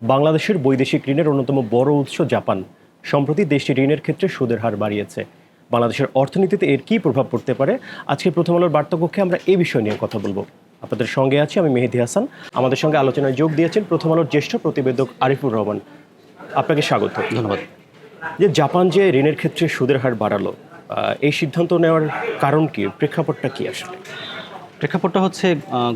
বাংলাদেশের বৈদেশিক ঋণের অন্যতম বড় উৎস জাপান। সম্প্রতি দেশটি ঋণের ক্ষেত্রে সুদের হার বাড়িয়েছে। বাংলাদেশের অর্থনীতিতে এর কী প্রভাব পড়তে পারে, আজকে প্রথম আলোর বার্তাকক্ষে আমরা এই বিষয় নিয়ে কথা বলবো। আপনাদের সঙ্গে আছি আমি মেহেদী হাসান। আমাদের সঙ্গে আলোচনায় যোগ দিয়েছেন প্রথম আলোর জ্যেষ্ঠ প্রতিবেদক আরিফুর রহমান। আপনাকে স্বাগত। ধন্যবাদ। যে জাপান যে ঋণের ক্ষেত্রে সুদের হার বাড়ালো, এই সিদ্ধান্ত নেওয়ার কারণ কি, প্রেক্ষাপটটা কি আসলে? প্রেক্ষাপটটা হচ্ছে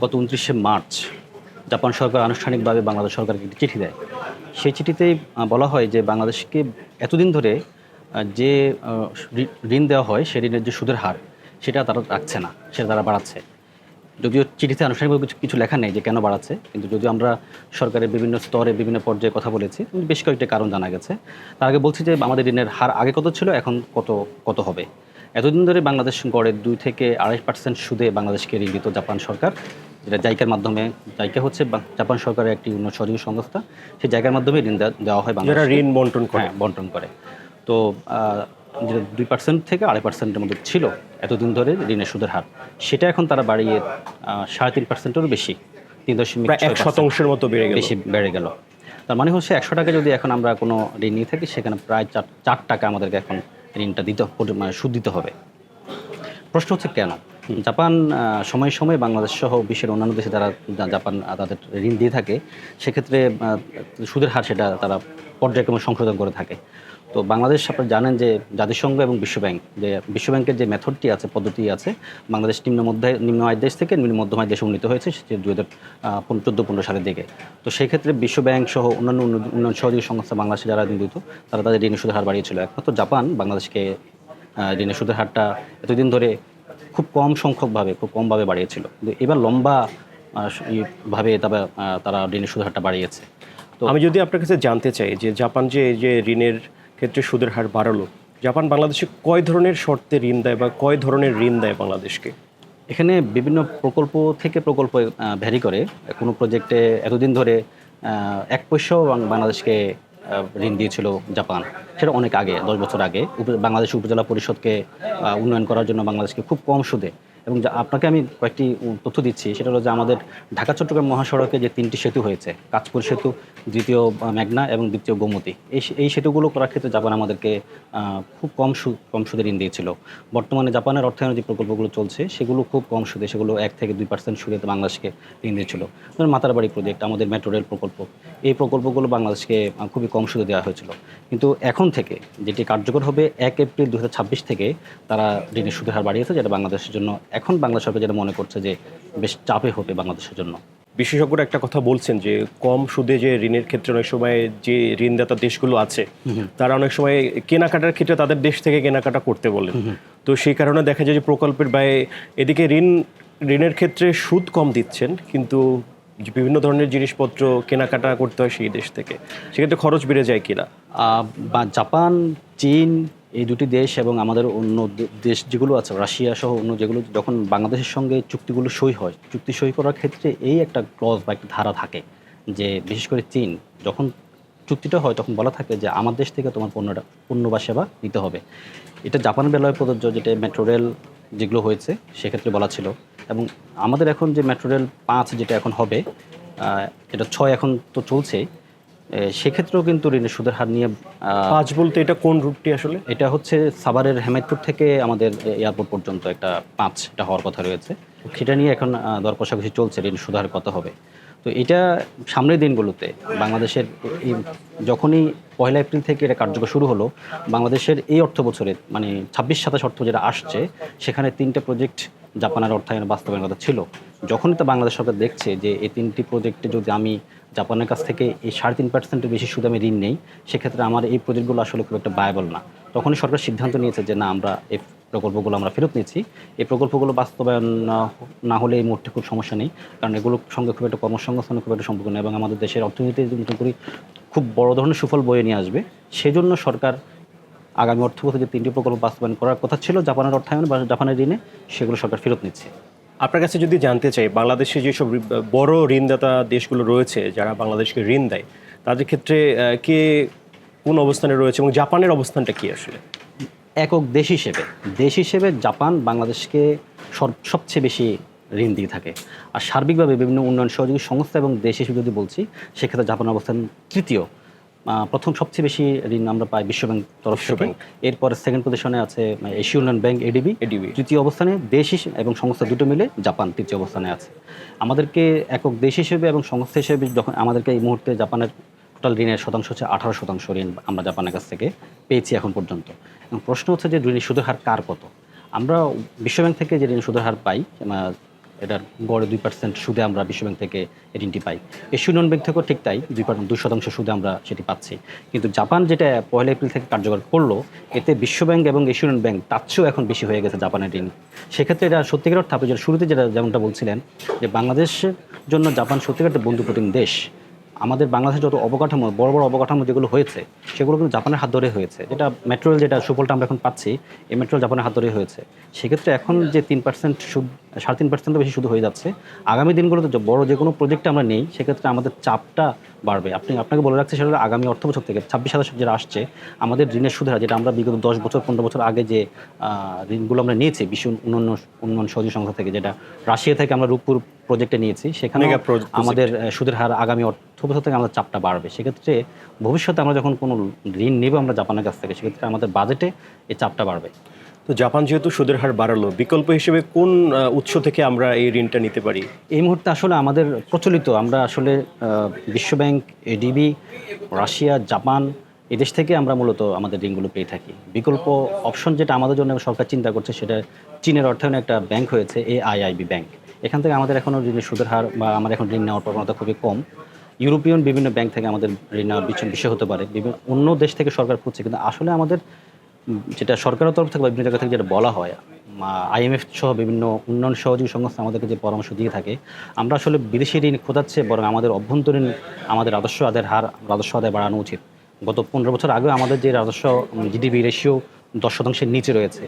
গত 29শে মার্চ জাপান সরকার আনুষ্ঠানিকভাবে বাংলাদেশ সরকারকে একটি চিঠি দেয়। সেই চিঠিতেই বলা হয় যে বাংলাদেশকে এতদিন ধরে যে ঋণ দেওয়া হয় সেই ঋণের যে সুদের হার সেটা তারা রাখছে না, সেটা তারা বাড়াচ্ছে। যদিও চিঠিতে আনুষ্ঠানিকভাবে কিছু লেখা নেই যে কেন বাড়াচ্ছে, কিন্তু যদিও আমরা সরকারের বিভিন্ন স্তরে বিভিন্ন পর্যায়ে কথা বলেছি, বেশ কয়েকটি কারণ জানা গেছে। তার আগে বলছি যে আমাদের ঋণের হার আগে কত ছিল, এখন কত হবে। এতদিন ধরে বাংলাদেশ গড়ে 2 থেকে 2.5% সুদে বাংলাদেশকে ঋণ দিত জাপান সরকার, যেটা জাইকার মাধ্যমে। জাইকা হচ্ছে জাপান সরকারের একটি উন্নত সহযোগী সংস্থা। সেই জায়গার মাধ্যমে ঋণ দেওয়া হয় বাংলাদেশ, ঋণ বন্টন করে। হ্যাঁ, বন্টন করে। তো যেটা 2% থেকে 2.5%-এর মধ্যে ছিল এতদিন ধরে ঋণের সুদের হার, সেটা এখন তারা বাড়িয়ে 3.5%-এরও বেশি, 1% মতো বেশি বেড়ে গেল। তার মানে হচ্ছে 100 টাকা যদি এখন আমরা কোনো ঋণ নিয়ে থাকি, সেখানে প্রায় 4 টাকা আমাদেরকে এখন ঋণটা মানে সুদ দিতে হবে। প্রশ্ন হচ্ছে কেন জাপান সময়ে সময়ে বাংলাদেশ সহ বিশ্বের অন্যান্য দেশে যারা জাপান তাদের ঋণ দিয়ে থাকে, সেক্ষেত্রে সুদের হার সেটা তারা পর্যায়ক্রমে সংশোধন করে থাকে। তো বাংলাদেশ, আপনারা জানেন যে জাতিসংঘ এবং বিশ্বব্যাংকের যে মেথডটি আছে, পদ্ধতি আছে, বাংলাদেশ নিম্ন আয়ের দেশ থেকে নিম্ন মধ্যম আয়ের দেশে উন্নীত হয়েছে 2014-15 সালের দিকে। তো সেই ক্ষেত্রে বিশ্বব্যাংক সহ অন্যান্য উন্নয়ন সহযোগী সংস্থা বাংলাদেশে যারা ঋণ দিত, তারা তাদের ঋণের সুদের হার বাড়িয়েছিল। একমাত্র জাপান বাংলাদেশকে ঋণের সুদের হারটা এতদিন ধরে খুব কমভাবে বাড়িয়েছিল, কিন্তু এবার লম্বা ভাবে তারা ঋণের সুদের হারটা বাড়িয়েছে। তো আমি যদি আপনার কাছে জানতে চাই যে জাপান যে ঋণের ক্ষেত্রে সুদের হার বাড়ালো, জাপান বাংলাদেশে কয় ধরনের শর্তে ঋণ দেয় বা কয় ধরনের ঋণ দেয় বাংলাদেশকে? এখানে বিভিন্ন প্রকল্প থেকে প্রকল্প ভ্যারি করে। কোনো প্রজেক্টে এতদিন ধরে 1 পয়সাও বাংলাদেশকে ঋণ দিয়েছিল জাপান, সেটা অনেক আগে, 10 বছর আগে। বাংলাদেশ উপজেলা পরিষদকে উন্নয়ন করার জন্য বাংলাদেশকে খুব কম সুদে। এবং আপনাকে আমি কয়েকটি তথ্য দিচ্ছি, সেটা হলো যে আমাদের ঢাকা চট্টগ্রাম মহাসড়কে যে 3টি সেতু হয়েছে, কাঁচপুর সেতু, দ্বিতীয় মেঘনা এবং দ্বিতীয় গোমতী, এই সেতুগুলো করার ক্ষেত্রে জাপান আমাদেরকে খুব কম সুদে ঋণ দিয়েছিল। বর্তমানে জাপানের অর্থায়নে যে প্রকল্পগুলো চলছে, সেগুলো খুব কম সুদে, সেগুলো 1 থেকে 2% সুদে বাংলাদেশকে ঋণ দিয়েছিল। যেমন মাতারবাড়ি প্রজেক্ট, আমাদের মেট্রো রেল প্রকল্প, এই প্রকল্পগুলো বাংলাদেশকে খুবই কম সুদে দেওয়া হয়েছিল। কিন্তু এখন থেকে যেটি কার্যকর হবে 1 এপ্রিল 2026 থেকে, তারা ঋণের সুদের হার বাড়িয়েছে, যেটা বাংলাদেশের জন্য এখন বাংলাদেশ সরকার যেটা মনে করছে যে বেশ চাপে হবে বাংলাদেশের জন্য। বিশেষজ্ঞরা একটা কথা বলছেন যে কম সুদে যে ঋণের ক্ষেত্রে অনেক সময় যে ঋণদাতা দেশগুলো আছে, তারা অনেক সময় কেনাকাটার ক্ষেত্রে তাদের দেশ থেকে কেনাকাটা করতে বলেন। তো সেই কারণে দেখা যায় যে প্রকল্পের ব্যয়ে এদিকে ঋণের ক্ষেত্রে সুদ কম দিচ্ছেন, কিন্তু বিভিন্ন ধরনের জিনিসপত্র কেনাকাটা করতে হয় সেই দেশ থেকে, সেক্ষেত্রে খরচ বেড়ে যায় কিনা। বা জাপান, চীন, এই দুটি দেশ এবং আমাদের অন্য দেশ যেগুলো আছে, রাশিয়া সহ অন্য যেগুলো, যখন বাংলাদেশের সঙ্গে চুক্তি সই করার ক্ষেত্রে এই একটা ক্লজ বা একটা ধারা থাকে যে, বিশেষ করে চীন, যখন চুক্তিটা হয় তখন বলা থাকে যে আমার দেশ থেকে তোমার পণ্য বা সেবা নিতে হবে। এটা জাপানের বেলায় প্রযোজ্য, যেটা মেট্রো রেল যেগুলো হয়েছে সেক্ষেত্রে বলা ছিল। এবং আমাদের এখন যে মেট্রো রেল 5 যেটা এখন হবে, এটা 6 এখন তো চলছে, সেক্ষেত্রেও কিন্তু ঋণের সুদের হার নিয়ে 5 বলতে এটা কোন রুটটি আসলে? এটা হচ্ছে সাভারের হেমায়তপুর থেকে আমাদের এয়ারপোর্ট পর্যন্ত একটা 5 এটা হওয়ার কথা রয়েছে। সেটা নিয়ে এখন দর কষাকষি চলছে, ঋণ সুদের হার কত হবে। তো এটা সামনের দিনগুলোতে বাংলাদেশের যখনই 1 এপ্রিল থেকে এটা কার্যকর শুরু হলো, বাংলাদেশের এই অর্থ বছরে মানে 26-27 অর্থ যেটা আসছে, সেখানে 3টে প্রজেক্ট জাপানের অর্থায়নে বাস্তবায়নের কথা ছিল। যখনই তো বাংলাদেশ সরকার দেখছে যে এই 3টি প্রজেক্টে যদি আমি জাপানের কাছ থেকে এই 3.5%-এর বেশি সুদে আমি ঋণ নেই, সেক্ষেত্রে আমার এই প্রজেক্টগুলো আসলে খুব একটা ভায়াবল না। তখনই সরকার সিদ্ধান্ত নিয়েছে যে না, আমরা এই প্রকল্পগুলো আমরা ফেরত নিচ্ছি। এই প্রকল্পগুলো বাস্তবায়ন না হলে এই মুহূর্তে খুব সমস্যা নেই, কারণ এগুলোর সঙ্গে খুব একটা কর্মসংস্থানের খুব একটা সম্পর্ক নেই এবং আমাদের দেশের অর্থনীতি নতুন করে খুব বড় ধরনের সুফল বয়ে নিয়ে আসবে। সেজন্য সরকার আগামী অর্থবছরে যে 3টি প্রকল্প বাস্তবায়ন করার কথা ছিল জাপানের অর্থায়নে বা জাপানের ঋণে, সেগুলো সরকার ফেরত নিচ্ছে। আপনার কাছে যদি জানতে চাই, বাংলাদেশে যেসব বড় ঋণদাতা দেশগুলো রয়েছে যারা বাংলাদেশকে ঋণ দেয়, তাদের ক্ষেত্রে কে কোন অবস্থানে রয়েছে এবং জাপানের অবস্থানটা কি আসলে? একক দেশ হিসেবে জাপান বাংলাদেশকে সবচেয়ে বেশি ঋণ দিয়ে থাকে। আর সার্বিকভাবে বিভিন্ন উন্নয়ন সহযোগী সংস্থা এবং দেশ হিসেবে যদি বলছি, সেক্ষেত্রে জাপানের অবস্থান তৃতীয়। প্রথম সবচেয়ে বেশি ঋণ আমরা পাই বিশ্বব্যাংক তরফ থেকে, এরপরে সেকেন্ড পজিশনে আছে এশীয় উন্নয়ন ব্যাংক এডিবি, তৃতীয় অবস্থানে দেশ এবং সংস্থা দুটো মিলে জাপান তৃতীয় অবস্থানে আছে। আমাদেরকে একক দেশ হিসেবে এবং সংস্থা হিসেবে যখন আমাদেরকে এই মুহূর্তে জাপানের টোটাল ঋণের শতাংশ হচ্ছে 18% ঋণ আমরা জাপানের কাছ থেকে পেয়েছি এখন পর্যন্ত। এবং প্রশ্ন হচ্ছে যে ঋণের সুদের হার কার কত? আমরা বিশ্বব্যাংক থেকে যে ঋণ সুদের হার পাই, এটার গড়ে 2% সুদে আমরা বিশ্বব্যাংক থেকে ঋণটি পাই। এশীয় উন্নয়ন ব্যাংক থেকেও ঠিক তাই, 2% সুদে আমরা সেটি পাচ্ছি। কিন্তু জাপান যেটা 1 এপ্রিল থেকে কার্যকর করলো, এতে বিশ্বব্যাংক এবং এশীয় উন্নয়ন ব্যাংক তার চেয়েও এখন বেশি হয়ে গেছে জাপানের ঋণ। সেক্ষেত্রে এটা সত্যিকার অর্থে আপনি যেটা শুরুতে যেমনটা বলছিলেন যে বাংলাদেশের জন্য জাপান সত্যিকার একটা বন্ধুপ্রতিম দেশ। আমাদের বাংলাদেশে যত অবকাঠামো, বড় বড় অবকাঠামো যেগুলো হয়েছে, সেগুলো কিন্তু জাপানের হাত ধরে হয়েছে। যেটা মেট্রো রেল, যেটা সুফলটা আমরা এখন পাচ্ছি, এই মেট্রো রেল জাপানের হাত ধরে হয়েছে। সেক্ষেত্রে এখন যে 3% সুদ, 3.5%-এর বেশি সুদ হয়ে যাচ্ছে, আগামী দিনগুলোতে বড় যে কোনো প্রজেক্টে আমরা নেই, সেক্ষেত্রে আমাদের চাপটা বাড়বে। আপনাকে বলে রাখছি, সেটা আগামী অর্থ বছর থেকে 26,000 যেটা আসছে, আমাদের ঋণের সুদের হার, যেটা আমরা বিগত 10 বছর 15 বছর আগে যে ঋণগুলো আমরা নিয়েছি বিশ্ব উন্নয়ন সহযোগী সংস্থা থেকে, যেটা রাশিয়া থেকে আমরা রূপপুর প্রজেক্টে নিয়েছি, সেখানে আমাদের সুদের হার আগামী অর্থ বছর থেকে আমাদের চাপটা বাড়বে। সেক্ষেত্রে ভবিষ্যতে আমরা যখন কোনো ঋণ নেব আমরা জাপানের কাছ থেকে, সেক্ষেত্রে আমাদের বাজেটে এই চাপটা বাড়বে। তো জাপান যেহেতু সুদের হার বাড়ালো, বিকল্প হিসেবে কোন উৎস থেকে আমরা এই ঋণটা নিতে পারি? এই মুহূর্তে আসলে আমাদের প্রচলিত, আমরা আসলে বিশ্বব্যাংক, এডিবি, রাশিয়া, জাপান, এই দেশ থেকে আমরা মূলত আমাদের ঋণগুলো পেয়ে থাকি। বিকল্প অপশন যেটা আমাদের জন্য সরকার চিন্তা করছে, সেটা চীনের অর্থায়নে একটা ব্যাংক হয়েছে AIIB ব্যাংক। এখান থেকে আমাদের এখনও ঋণের সুদের হার বা আমার এখন ঋণ নেওয়ার প্রবণতা খুবই কম। ইউরোপিয়ান বিভিন্ন ব্যাংক থেকে আমাদের ঋণ নেওয়ার বিষয় হতে পারে, অন্য দেশ থেকে সরকার খুঁজছে। কিন্তু আসলে আমাদের যেটা সরকারের তরফ থেকে বা বিভিন্ন জায়গা থেকে যেটা বলা হয়, IMF সহ বিভিন্ন উন্নয়ন সহযোগী সংস্থা আমাদেরকে যে পরামর্শ দিয়ে থাকে, আমরা আসলে বিদেশি ঋণ খোঁজাচ্ছে, বরং আমাদের অভ্যন্তরীণ আমাদের রাজস্ব আদায় বাড়ানো উচিত। গত 15 বছর আগে আমাদের যে রাজস্ব জিডিপি রেশিও 10%-এর নিচে রয়েছে,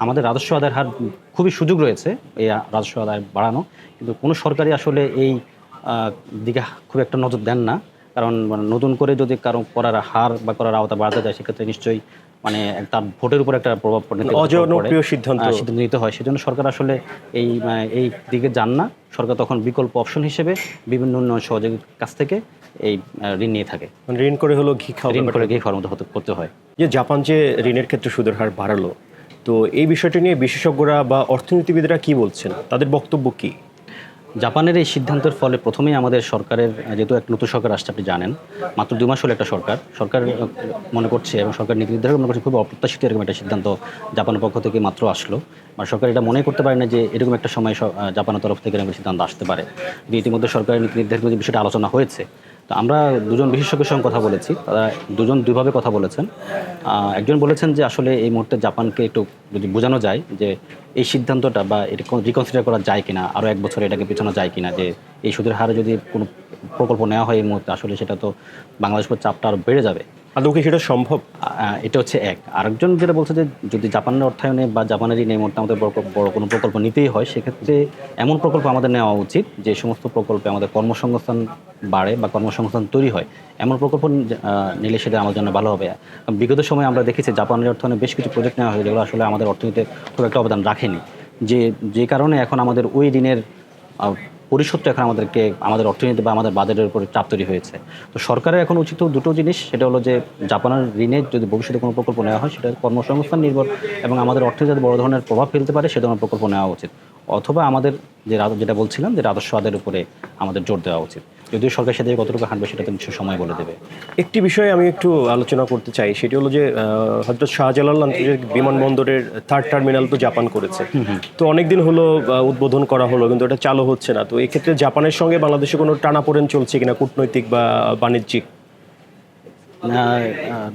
আমাদের রাজস্ব আদায়ের হার খুবই সুযোগ রয়েছে এই রাজস্ব আদায় বাড়ানো, কিন্তু কোনো সরকারই আসলে এই দিকে খুব একটা নজর দেন না। কারণ নতুন করে যদি কারো করার হার বা করার আওতা বাড়াতে যায়, সেক্ষেত্রে নিশ্চয়ই তার ভোটের উপর একটা প্রভাব সিদ্ধান্ত নিতে হয়। সেজন্য সরকার আসলে এই দিকে যান না। সরকার তখন বিকল্প অপশন হিসেবে বিভিন্ন উন্নয়ন সহযোগীর কাছ থেকে এই ঋণ নিয়ে থাকে। ঋণ করে হলো ঘি খাওয়ার মতো করতে হয়। যে জাপান যে ঋণের ক্ষেত্রে সুদের হার বাড়ালো, তো এই বিষয়টি নিয়ে বিশেষজ্ঞরা বা অর্থনীতিবিদরা কি বলছেন, তাদের বক্তব্য কি? জাপানের এই সিদ্ধান্তের ফলে প্রথমেই আমাদের সরকারের, যেহেতু এক নতুন সরকার আসছে, আপনি জানেন, মাত্র 2 মাস হলো একটা সরকার মনে করছে, এবং সরকার নীতি নির্ধারক মনে করছে খুব অপ্রত্যাশিত এরকম একটা সিদ্ধান্ত জাপানের পক্ষ থেকে মাত্র আসলো। মানে সরকার এটা মনে করতে পারে না যে এরকম একটা সময় জাপানের তরফ থেকে এরকম সিদ্ধান্ত আসতে পারে। ইতিমধ্যে সরকারের নীতি নির্ধারক যে বিষয়টা আলোচনা হয়েছে, তো আমরা দুজন বিশেষজ্ঞের সঙ্গে কথা বলেছি, তারা দুজন দুইভাবে কথা বলেছেন। একজন বলেছেন যে আসলে এই মুহূর্তে জাপানকে একটু যদি বোঝানো যায় যে এই সিদ্ধান্তটা বা এটা রিকনসিডার করা যায় কিনা, আরও 1 বছর এটাকে পেছানো যায় কিনা, যে এই সুদের হারে যদি কোনো প্রকল্প নেওয়া হয় এই মুহূর্তে, আসলে সেটা তো বাংলাদেশের উপর চাপটা আরও বেড়ে যাবে। আদৌ কি সেটা সম্ভব? এটা হচ্ছে এক। আরেকজন যেটা বলছে যে যদি জাপানের অর্থায়নে বা জাপানের ঋণে এই মুহূর্তে আমাদের বড় কোনো প্রকল্প নিতেই হয়, সেক্ষেত্রে এমন প্রকল্প আমাদের নেওয়া উচিত যে সমস্ত প্রকল্পে আমাদের কর্মসংস্থান বাড়ে বা কর্মসংস্থান তৈরি হয়, এমন প্রকল্প নিলে সেটা আমাদের জন্য ভালো হবে। বিগত সময়ে আমরা দেখেছি জাপানের অর্থায়নে বেশ কিছু প্রজেক্ট নেওয়া হয়, যেগুলো আসলে আমাদের অর্থনীতিতে খুব একটা অবদান রাখেনি, যে কারণে এখন আমাদের ওই ঋণের পরিশোধটা এখন আমাদের অর্থনীতি বা আমাদের বাজারের উপরে চাপ তৈরি হয়েছে। তো সরকারের এখন উচিত দুটো জিনিস, সেটা হলো যে জাপানের ঋণে যদি ভবিষ্যতে কোনো প্রকল্প নেওয়া হয়, সেটা কর্মসংস্থান নির্ভর এবং আমাদের অর্থনীতিতে বড় ধরনের প্রভাব ফেলতে পারে সে ধরনের প্রকল্প নেওয়া উচিত। অথবা আমাদের যেটা বলছিলাম যে রাজস্ব আদায়ের উপরে আমাদের জোর দেওয়া উচিত। যদিও সরকার সেদিকে কতটুকু হাঁটবে সেটা তো নিশ্চয় সময় বলে দেবে। একটি বিষয়ে আমি একটু আলোচনা করতে চাই, সেটি হলো যে হযরত শাহজালাল আন্তর্জাতিক বিমানবন্দরের 3rd টার্মিনাল তো জাপান করেছে, তো অনেকদিন হলো উদ্বোধন করা হলো, কিন্তু এটা চালু হচ্ছে না। তো এক্ষেত্রে জাপানের সঙ্গে বাংলাদেশে কোনো টানাপোড়েন চলছে কিনা, কূটনৈতিক বা বাণিজ্যিক?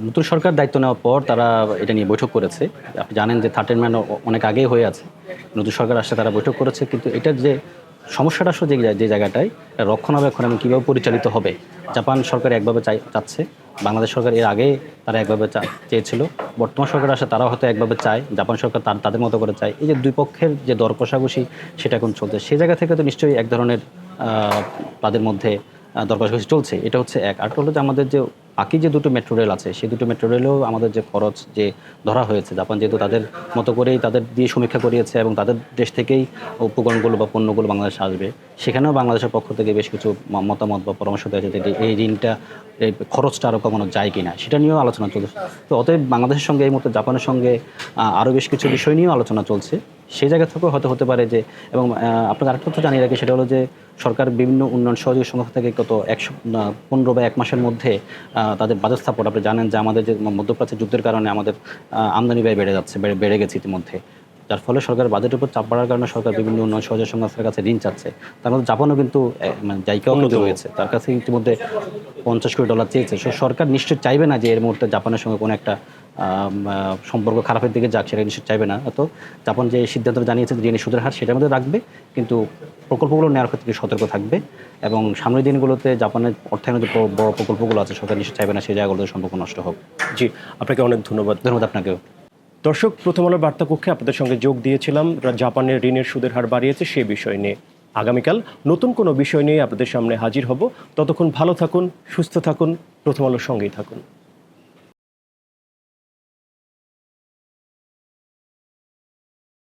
নতুন সরকার দায়িত্ব নেওয়ার পর তারা এটা নিয়ে বৈঠক করেছে। আপনি জানেন যে 3rd টার্মিনাল অনেক আগেই হয়ে আছে, নতুন সরকার আসছে, তারা বৈঠক করেছে। কিন্তু এটার যে সমস্যাটা আসলে যে জায়গাটায় রক্ষণাবেক্ষণ এবং কীভাবে পরিচালিত হবে, জাপান সরকার একভাবে চাচ্ছে, বাংলাদেশ সরকার এর আগে তারা একভাবে চেয়েছিল, বর্তমান সরকার আসে তারাও হয়তো একভাবে চায়, জাপান সরকার তাদের মতো করে চায়। এই যে দুই পক্ষের যে দর কষাকষি সেটা এখন চলছে, সেই জায়গা থেকে তো নিশ্চয়ই এক ধরনের তাদের মধ্যে দর কষাকষি চলছে। এটা হচ্ছে এক। আর হলো যে আমাদের যে বাকি যে দুটো মেট্রো রেল আছে সেই দুটো মেট্রো রেলেও আমাদের যে খরচ যে ধরা হয়েছে, জাপান যেহেতু তাদের মতো করেই তাদের দিয়ে সমীক্ষা করিয়েছে এবং তাদের দেশ থেকেই উপকরণগুলো বা পণ্যগুলো বাংলাদেশে আসবে, সেখানেও বাংলাদেশের পক্ষ থেকে বেশ কিছু মতামত বা পরামর্শ দেওয়া হয়েছে যে এই ঋণটা এই খরচটা আরও কমানো যায় কিনা, সেটা নিয়েও আলোচনা চলছে। তো অতএব বাংলাদেশের সঙ্গে এই মুহূর্তে জাপানের সঙ্গে আরও বেশ কিছু বিষয় নিয়েও আলোচনা চলছে। সেই জায়গা থেকেও হয়তো হতে পারে যে, এবং আপনাকে আরেকটা তথ্য জানিয়ে রাখি, সেটা হলো যে সরকার বিভিন্ন উন্নয়ন সহযোগী সংস্থা থেকে গত 115 বা 1 মাসের মধ্যে তাদের বাজেট সাপোর্ট, আপনি জানেন যে আমাদের যে মধ্যপ্রাচ্যের যুদ্ধের কারণে আমাদের আমদানি ব্যয় বেড়ে যাচ্ছে, বেড়ে গেছে ইতিমধ্যে, যার ফলে সরকার বাজেটের উপর চাপ বাড়ার কারণে সরকার বিভিন্ন উন্নয়ন সহযোগী সংস্থার কাছে ঋণ চাচ্ছে। তার মধ্যে জাপানও কিন্তু মানে জায়গাও কিন্তু রয়েছে, তার কাছে ইতিমধ্যে $50 কোটি চেয়েছে। সরকার নিশ্চয়ই চাইবে না যে এর মুহূর্তে জাপানের সঙ্গে কোনো একটা সম্পর্ক খারাপের দিকে যাক, সেটা নিশ্চয়ই চাইবে না। তো জাপান যে সিদ্ধান্ত জানিয়েছে ঋণের সুদের হার সেটার মধ্যে রাখবে, কিন্তু প্রকল্পগুলো নেওয়ার ক্ষেত্রে সতর্ক থাকবে এবং সামনের দিনগুলোতে জাপানের অর্থায়নের যে বড় প্রকল্পগুলো আছে সরকার নিশ্চয়ই চাইবে না সেই জায়গাগুলোতে সম্পর্ক নষ্ট হোক। জি, আপনাকে অনেক ধন্যবাদ। ধন্যবাদ আপনাকেও। দর্শক, প্রথম আলোর বার্তা কক্ষে আপনাদের সঙ্গে যোগ দিয়েছিলাম জাপানের ঋণের সুদের হার বাড়িয়েছে সে বিষয় নিয়ে। আগামীকাল নতুন কোনো বিষয় নিয়ে আপনাদের সামনে হাজির হব। ততক্ষণ ভালো থাকুন, সুস্থ থাকুন, প্রথম আলোর সঙ্গেই থাকুন।